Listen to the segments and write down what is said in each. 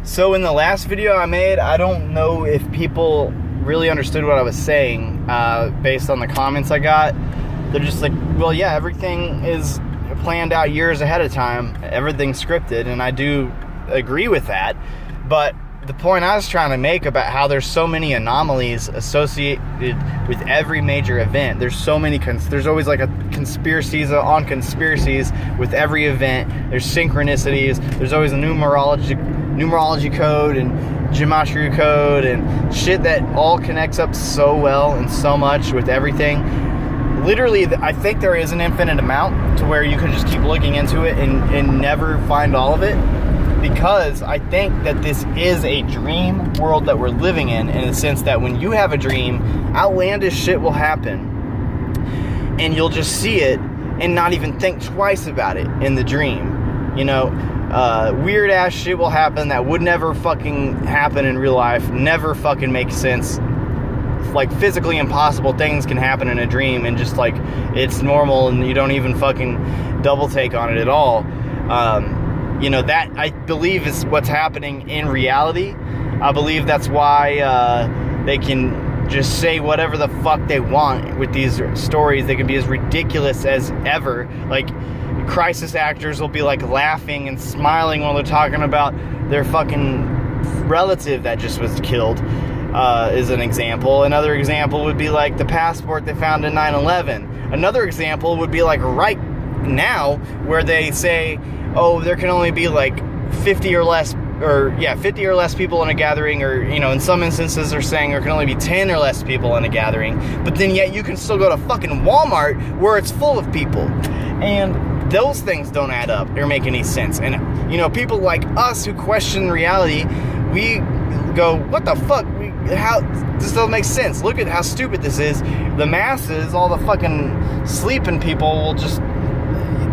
So in the last video I made, I don't know if people really understood what I was saying based on the comments I got. They're just like, well, yeah, everything is planned out years ahead of time. Everything's scripted, and I do agree with that. But the point I was trying to make about how there's so many anomalies associated with every major event. There's so many, there's always like a conspiracies on conspiracies with every event. There's synchronicities. There's always a numerology code and gematria code and shit that all connects up so well and so much with everything. Literally, I think there is an infinite amount to where you can just keep looking into it and never find all of it. Because I think that this is a dream world that we're living in the sense that when you have a dream, outlandish shit will happen. And you'll just see it and not even think twice about it in the dream. You know, weird ass shit will happen that would never fucking happen in real life, never fucking make sense. Like physically impossible things can happen in a dream and just like it's normal and you don't even fucking double take on it at all. You know, that I believe is what's happening in reality. I believe that's why they can just say whatever the fuck they want with these stories. They can be as ridiculous as ever. Like, crisis actors will be like laughing and smiling while they're talking about their fucking relative that just was killed, is an example. Another example would be like the passport they found in 9/11. Another example would be like right now where they say, oh, there can only be like 50 or less people in a gathering, or, you know, in some instances they're saying there can only be 10 or less people in a gathering, but then yet you can still go to fucking Walmart where it's full of people. And those things don't add up or make any sense. And, you know, people like us who question reality, we go, what the fuck? How this doesn't make sense. Look at how stupid this is. The masses, all the fucking sleeping people will just,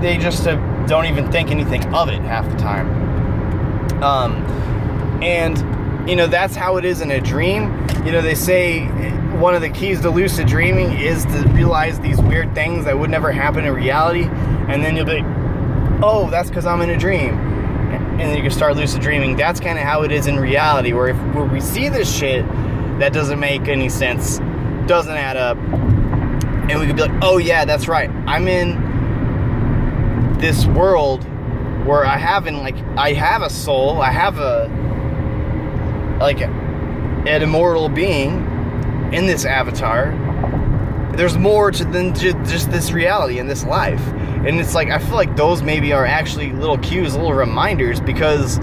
they just don't even think anything of it half the time. And, you know, that's how it is in a dream. You know, they say one of the keys to lucid dreaming is to realize these weird things that would never happen in reality. And then you'll be, oh, that's because I'm in a dream. And then you can start lucid dreaming. That's kind of how it is in reality, where we see this shit that doesn't make any sense, doesn't add up, and we could be like, oh yeah, that's right, I'm in this world where I have a soul, I have an immortal being in this avatar. There's more to than just this reality and this life. And it's like, I feel like those maybe are actually little cues, little reminders, because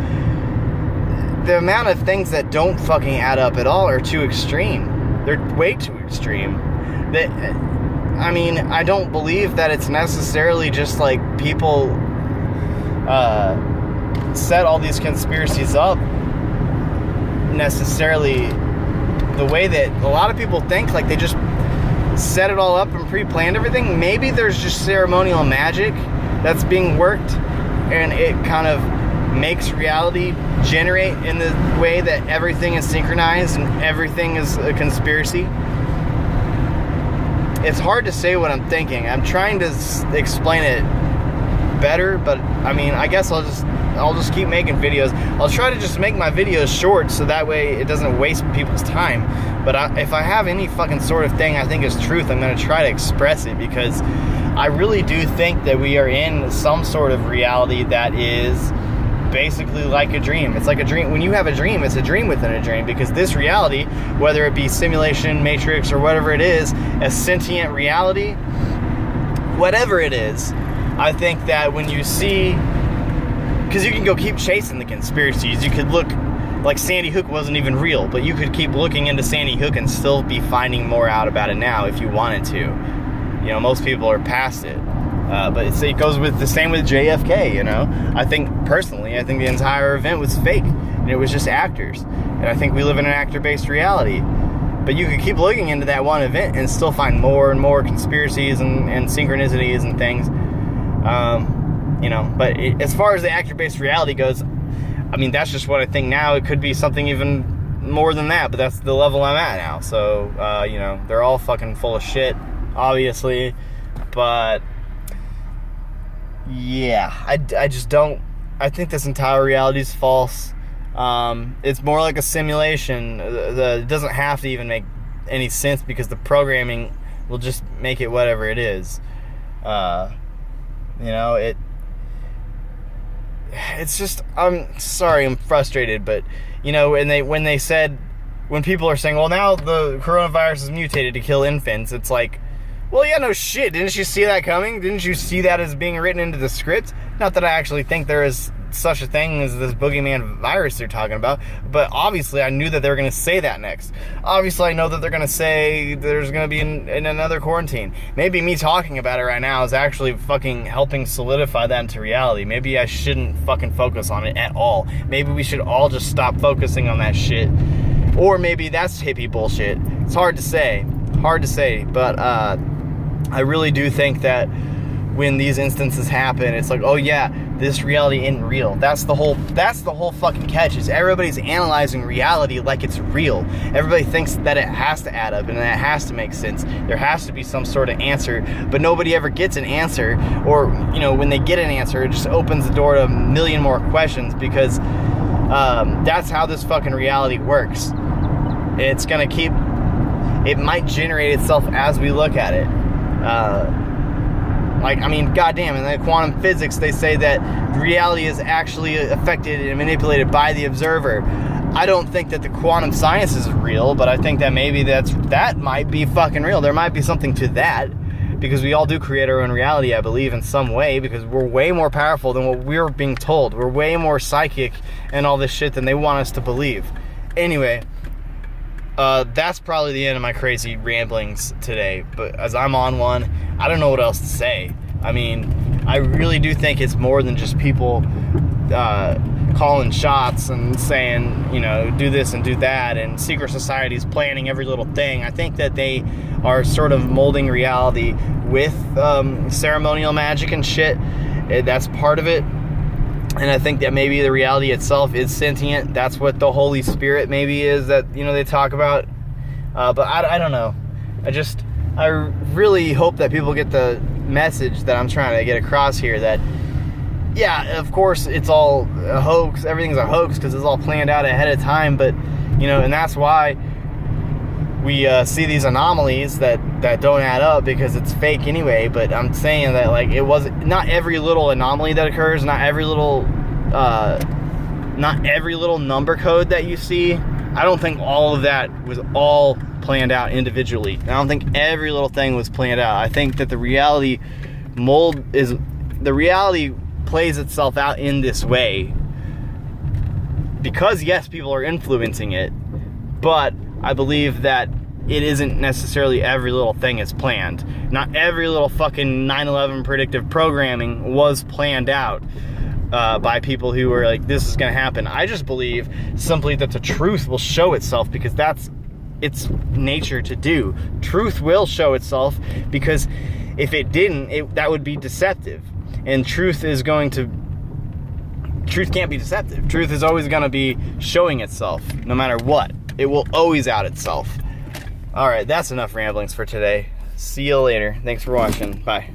the amount of things that don't fucking add up at all are too extreme. They're way too extreme. That, I mean, I don't believe that it's necessarily just like people set all these conspiracies up necessarily the way that a lot of people think. Like, they just set it all up and pre-planned everything. Maybe there's just ceremonial magic that's being worked, and it kind of makes reality generate in the way that everything is synchronized and everything is a conspiracy. It's hard to say what I'm thinking. I'm trying to explain it better, but I mean, I guess I'll just keep making videos. I'll try to just make my videos short so that way it doesn't waste people's time. But if I have any fucking sort of thing I think is truth, I'm going to try to express it, because I really do think that we are in some sort of reality that is basically like a dream. It's like a dream. When you have a dream, it's a dream within a dream, because this reality, whether it be simulation, matrix, or whatever it is, a sentient reality, whatever it is, I think that when you see, because you can go keep chasing the conspiracies. You could look like Sandy Hook wasn't even real, but you could keep looking into Sandy Hook and still be finding more out about it now if you wanted to. You know, most people are past it. But it goes with the same with JFK, you know. I think the entire event was fake, and it was just actors. And I think we live in an actor-based reality. But you could keep looking into that one event and still find more and more conspiracies and synchronicities and things. You know, but as far as the actor-based reality goes, I mean, that's just what I think now. It could be something even more than that, but that's the level I'm at now. So, you know, they're all fucking full of shit, obviously. But yeah, I just don't, I think this entire reality is false. It's more like a simulation. It doesn't have to even make any sense because the programming will just make it whatever it is. It's just, I'm sorry, I'm frustrated, but when people are saying, well, now the coronavirus is mutated to kill infants, it's like, well, yeah, no shit. Didn't you see that coming? Didn't you see that as being written into the script? Not that I actually think there is such a thing as this boogeyman virus they're talking about, but obviously I knew that they were going to say that next. Obviously I know that they're going to say there's going to be in another quarantine. Maybe me talking about it right now is actually fucking helping solidify that into reality. Maybe I shouldn't fucking focus on it at all. Maybe we should all just stop focusing on that shit. Or maybe that's hippie bullshit. It's hard to say, but I really do think that when these instances happen, it's like, oh yeah, this reality isn't real. That's the whole fucking catch, is everybody's analyzing reality like it's real. Everybody thinks that it has to add up and that it has to make sense. There has to be some sort of answer, but nobody ever gets an answer, or, when they get an answer, it just opens the door to a million more questions, because that's how this fucking reality works. It's gonna it might generate itself as we look at it. Goddamn, in the quantum physics, they say that reality is actually affected and manipulated by the observer. I don't think that the quantum science is real, but I think that maybe that might be fucking real. There might be something to that, because we all do create our own reality, I believe, in some way, because we're way more powerful than what we're being told. We're way more psychic and all this shit than they want us to believe. Anyway, that's probably the end of my crazy ramblings today, but as I'm on one, I don't know what else to say. I mean, I really do think it's more than just people calling shots and saying, do this and do that, and secret societies planning every little thing. I think that they are sort of molding reality with ceremonial magic and shit. That's part of it. And I think that maybe the reality itself is sentient. That's what the Holy Spirit maybe is that, they talk about. But I don't know. I really hope that people get the message that I'm trying to get across here, that, yeah, of course it's all a hoax. Everything's a hoax because it's all planned out ahead of time. But, and that's why we see these anomalies that don't add up, because it's fake anyway. But I'm saying that, like, it wasn't, not every little anomaly that occurs, not every little number code that you see, I don't think all of that was all planned out individually. I don't think every little thing was planned out. I think that the reality plays itself out in this way because, yes, people are influencing it, but I believe that it isn't necessarily every little thing is planned. Not every little fucking 9/11 predictive programming was planned out by people who were like, this is going to happen. I just believe simply that the truth will show itself, because that's its nature to do. Truth will show itself, because if it didn't, that would be deceptive. And truth can't be deceptive. Truth is always going to be showing itself, no matter what. It will always out itself. Alright, that's enough ramblings for today. See you later. Thanks for watching. Bye.